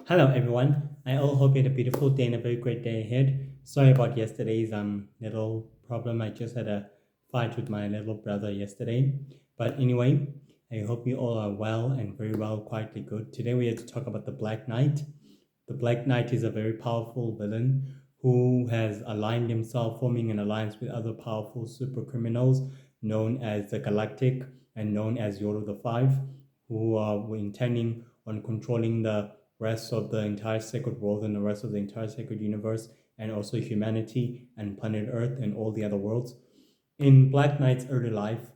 Hello everyone. I all hope you had a beautiful day and a very great day ahead. Sorry about yesterday's little problem. I just had a fight with my little brother yesterday. But anyway, I hope you all are well and very well, quietly good. Today we are to talk about the Black Knight. The Black Knight is a very powerful villain who has aligned himself, forming an alliance with other powerful super criminals known as the Galactic and known as Yolo the Five, who were intending on controlling the rest of the entire sacred world and the rest of the entire sacred universe, and also humanity and planet Earth and all the other worlds. In Black Knight's early life,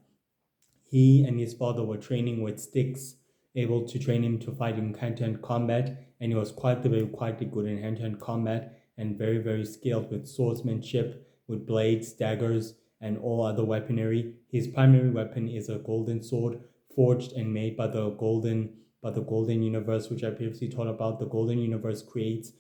he and his father were training with sticks, able to train him to fight in hand-to-hand combat, and he was quite good in hand-to-hand combat and very skilled with swordsmanship, with blades, daggers, and all other weaponry. His primary weapon is a golden sword, forged and made by the golden universe, which I previously taught about. The golden universe creates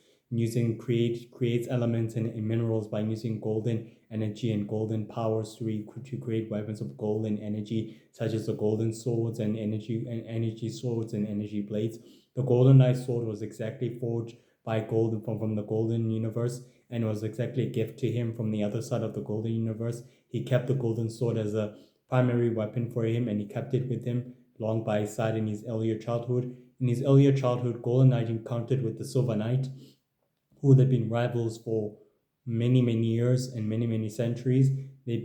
elements and minerals by using golden energy and golden powers to create weapons of golden energy, such as the golden swords and energy swords and energy blades. The golden knight sword was exactly forged by golden from the golden universe, and was exactly a gift to him from the other side of the golden universe. He kept the golden sword as a primary weapon for him, and he kept it with him long by his side in his earlier childhood. In his earlier childhood, Golden Knight encountered with the Silver Knight, who had been rivals for many years and many centuries. They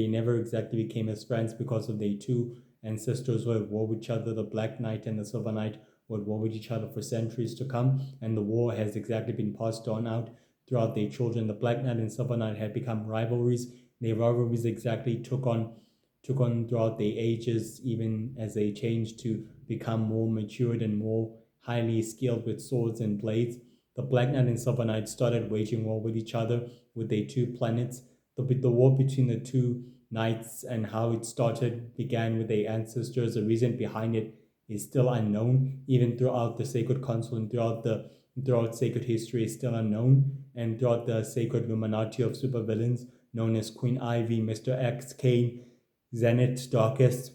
never exactly became as friends because of their two ancestors were at war with each other. The Black Knight and the Silver Knight were at war with each other for centuries to come, and the war has exactly been passed on out throughout their children. The Black Knight and Silver Knight had become rivalries. Their rivalries exactly took on throughout the ages, even as they changed to become more matured and more highly skilled with swords and blades. The Black Knight and Silver Knight started waging war with each other with their two planets. The war between the two knights and how it started began with their ancestors. The reason behind it is still unknown, even throughout the sacred council and throughout sacred history is still unknown, and throughout the sacred Illuminati of supervillains known as Queen Ivy, Mr. X, Kane, Zenith Darkest,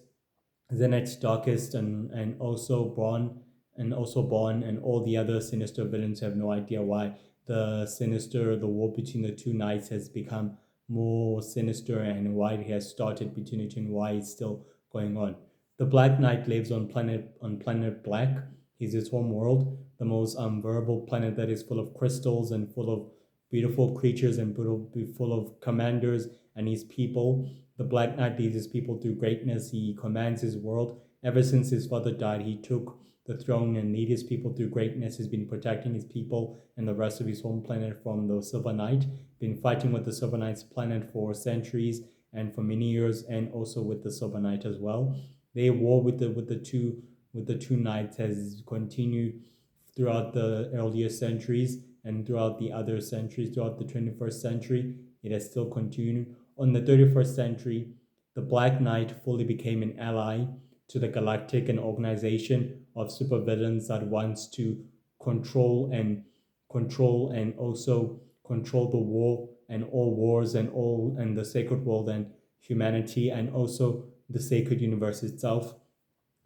and also Bond and all the other sinister villains have no idea why the war between the two knights has become more sinister, and why it has started between the two and why it's still going on. The Black Knight lives on planet Black. Is his home world, the most unbearable planet that is full of crystals and full of beautiful creatures and full of commanders and his people. The Black Knight leads his people through greatness. He commands his world. Ever since his father died, he took the throne and lead his people through greatness. He's been protecting his people and the rest of his home planet from the Silver Knight. Been fighting with the Silver Knight's planet for centuries and for many years, and also with the Silver Knight as well. Their war with the two knights has continued throughout the earlier centuries and throughout the other centuries, throughout the 21st century. It has still continued. On the 31st century, the Black Knight fully became an ally to the Galactic, an organization of supervillains that wants to control and also control the war and all wars and the sacred world and humanity, and also the sacred universe itself.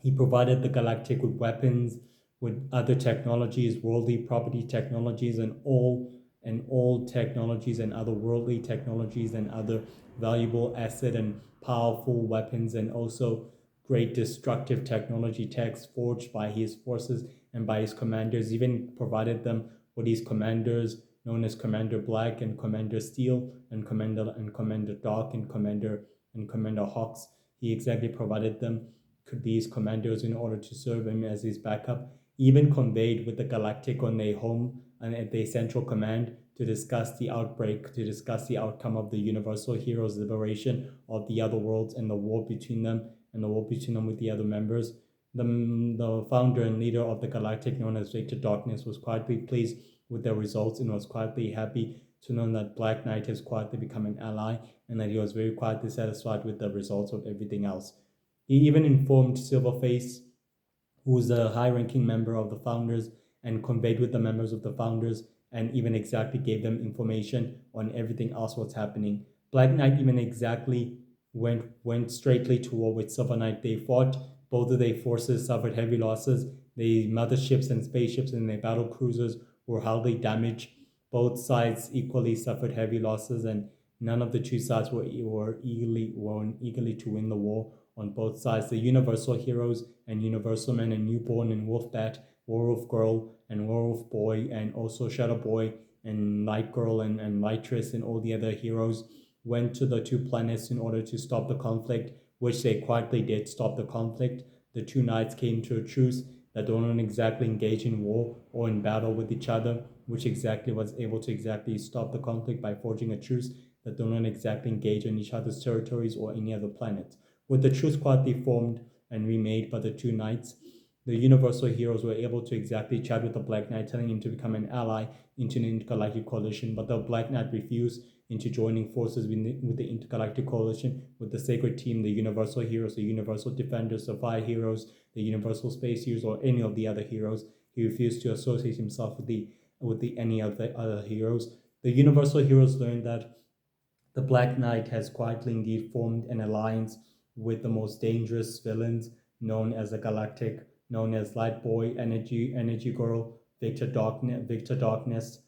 He provided the Galactic with weapons, with other technologies, worldly property technologies, and all technologies and other worldly technologies and other valuable asset and powerful weapons, and also great destructive technology techs forged by his forces and by his commanders. Even provided them with his commanders known as Commander Black and Commander Steel and Commander Dark and Commander Hawks. He exactly provided them these commanders in order to serve him as his backup. Even conveyed with the Galactic on their home and at their central command to discuss the outbreak, to discuss the outcome of the Universal Heroes' liberation of the other worlds and the war between them with the other members. The founder and leader of the Galactic, known as Victor Darkness, was quietly pleased with their results and was quietly happy to know that Black Knight has quietly become an ally, and that he was very quietly satisfied with the results of everything else. He even informed Silverface, who is a high ranking member of the founders, and conveyed with the members of the founders, and even exactly gave them information on everything else what's happening. Black Knight even exactly went straightly to war with Silver Knight. They fought, both of their forces suffered heavy losses. The motherships and spaceships and their battle cruisers were hardly damaged. Both sides equally suffered heavy losses, and none of the two sides were eagerly to win the war on both sides. The Universal Heroes and Universal Men and Newborn and Wolfbat, Werewolf Girl and Werewolf Boy, and also Shadow Boy and Light Girl and Lightress and all the other heroes went to the two planets in order to stop the conflict, which they quietly did stop the conflict. The two knights came to a truce that don't exactly engage in war or in battle with each other, which exactly was able to exactly stop the conflict by forging a truce that do not exactly engage on each other's territories or any other planet. With the truce quietly formed and remade by the two knights, the Universal Heroes were able to exactly chat with the Black Knight, telling him to become an ally into an intergalactic coalition, but the Black Knight refused into joining forces with the intergalactic coalition with the Sacred Team, the Universal Heroes, the Universal Defenders, the Fire Heroes, the Universal Space Heroes, or any of the other heroes. He refused to associate himself with the any of the other heroes. The Universal Heroes learned that the Black Knight has quietly indeed formed an alliance with the most dangerous villains known as the Galactic, known as Light Boy, Energy Girl, Victor Darkness,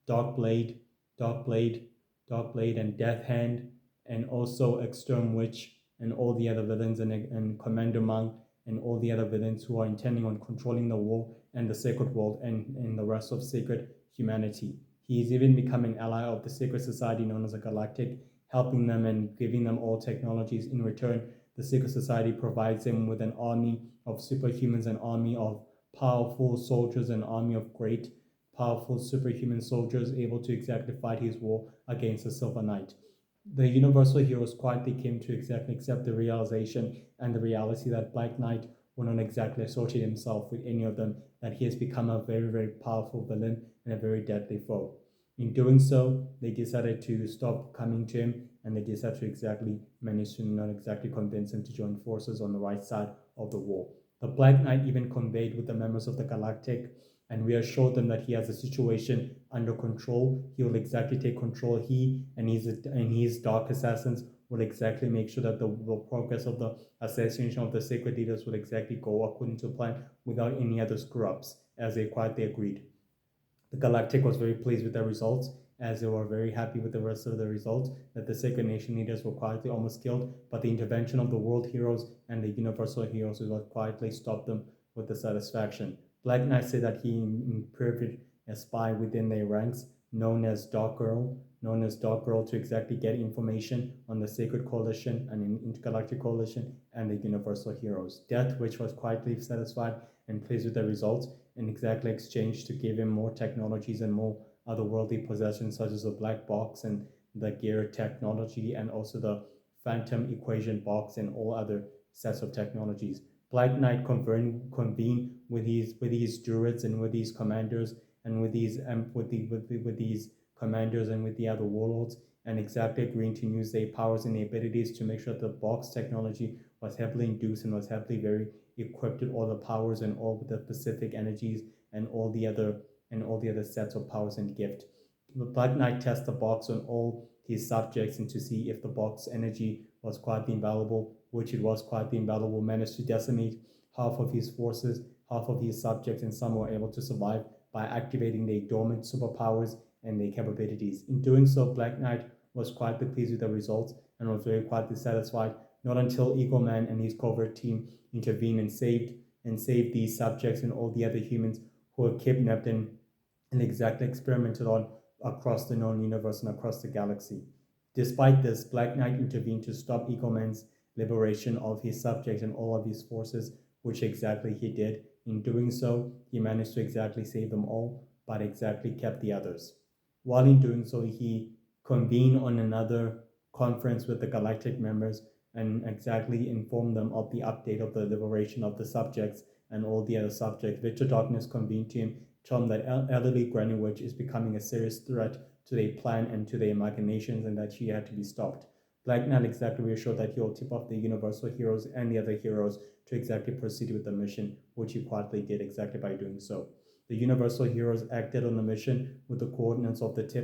Dark Blade, Dark Blade, Dark Blade, and Death Hand, and also Extreme Witch, and all the other villains, and Commander Monk, and all the other villains who are intending on controlling the war and the sacred world and the rest of sacred humanity. He has even become an ally of the secret society known as the Galactic, helping them and giving them all technologies. In return, the secret society provides them with an army of superhumans, an army of powerful soldiers, an army of great powerful superhuman soldiers able to exactly fight his war against the Silver Knight. The Universal Heroes quietly came to exactly accept the realization and the reality that Black Knight will not exactly associate himself with any of them, that he has become a very, very powerful villain and a very deadly foe. In doing so, they decided to stop coming to him, and they decided to exactly manage to not exactly convince him to join forces on the right side of the war. The Black Knight even conveyed with the members of the Galactic and reassured them that he has the situation under control. He will exactly take control. He and his dark assassins will exactly make sure that the progress of the assassination of the sacred leaders will exactly go according to plan without any other screw ups, as they quietly agreed. The Galactic was very pleased with the results, as they were very happy with the rest of the results, that the Sacred Nation leaders were quietly almost killed, but the intervention of the World Heroes and the Universal Heroes will quietly stop them with the satisfaction. Black Knight said that he improved a spy within their ranks, known as Dark Girl, to exactly get information on the Sacred Coalition and an Intergalactic Coalition and the Universal Heroes. Death, which was quietly satisfied and pleased with the results, in exactly exchange to give him more technologies and more otherworldly possessions, such as the black box and the gear technology, and also the phantom equation box and all other sets of technologies. Black Knight convene with these druids and with these commanders and with these commanders and with the other warlords, and exactly agreeing to use their powers and their abilities to make sure that the box technology was heavily induced and was heavily very equipped with all the powers and all the specific energies and all the other sets of powers and gift. The Black Knight tests the box on all his subjects and to see if the box energy was quietly invaluable, which it was quietly invaluable, managed to decimate half of his forces, half of his subjects, and some were able to survive by activating their dormant superpowers and their capabilities. In doing so, Black Knight was quietly pleased with the results and was very quietly satisfied, not until Eagle Man and his covert team intervened and saved these subjects and all the other humans who were kidnapped and exactly experimented on across the known universe and across the galaxy. Despite this, Black Knight intervened to stop Eagle Man's liberation of his subjects and all of his forces, which exactly he did. In doing so, he managed to exactly save them all, but exactly kept the others. While in doing so, he convened on another conference with the Galactic members and exactly informed them of the update of the liberation of the subjects and all the other subjects. Victor Darkness convened to him, told him that elderly Granny Witch is becoming a serious threat to their plan and to their machinations and that she had to be stopped. Black Knight exactly reassured that he will tip off the Universal Heroes and the other heroes to exactly proceed with the mission, which he quietly did exactly by doing so. The Universal Heroes acted on the mission with the coordinates of the tip